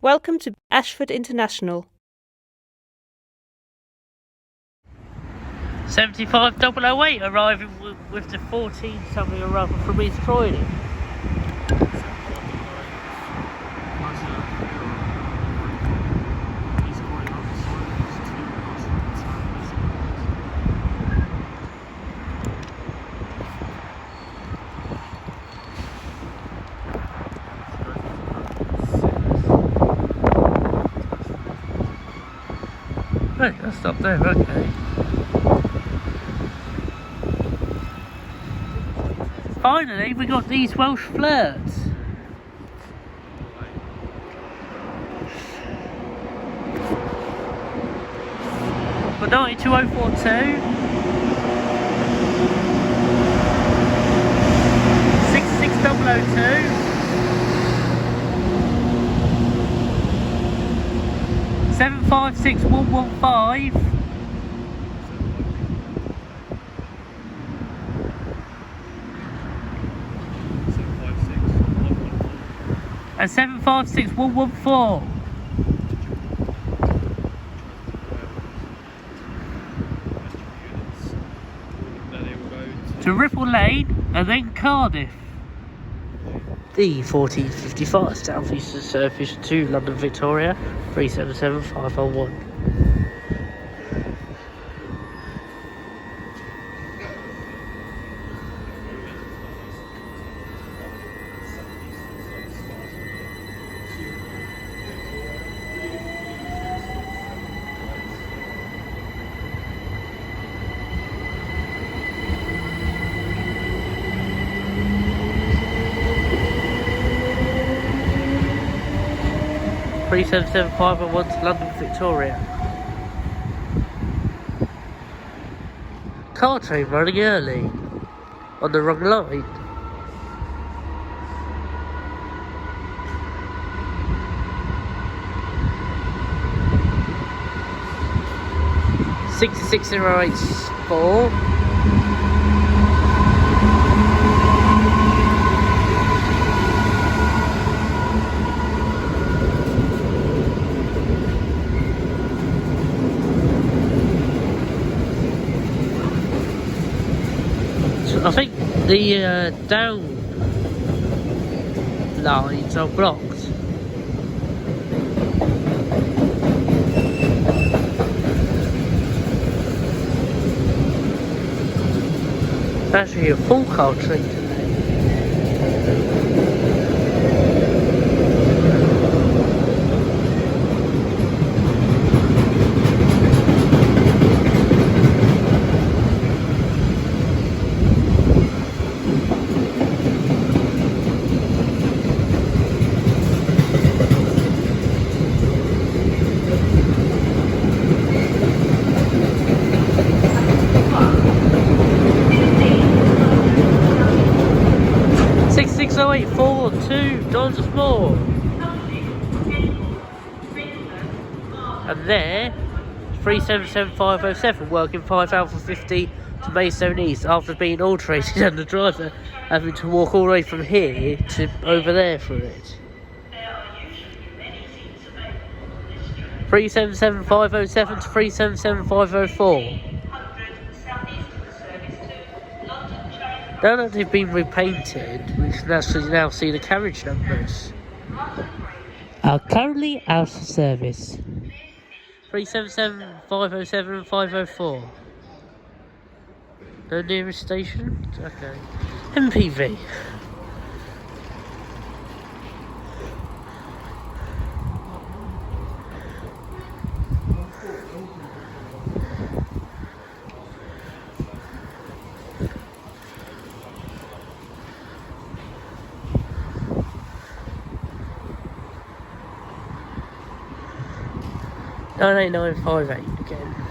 Welcome to Ashford International. 75008 arriving with the 14 something or other from East Croydon. Right, I'll stop there, okay. Finally, we got these Welsh flirts. For 92042 66002 756115 and 756114. To Ripple Lane and then Cardiff. The 1455 South Eastern Surface to London Victoria 377501. Three 77501 to London Victoria. Car train running early on the wrong line. $66,084. I think the down lines are blocked. It's actually a full car train today. $66084 Moor. And there 377507 working 5 Alpha 50 to Maidstone East after being alterated and the driver having to walk all the way from here to over there for it. 377507 to 377504. Now that they've been repainted, we can actually now see the carriage numbers. Are currently out of service. 377507 504. The nearest station? Okay. MPV. $98958 again.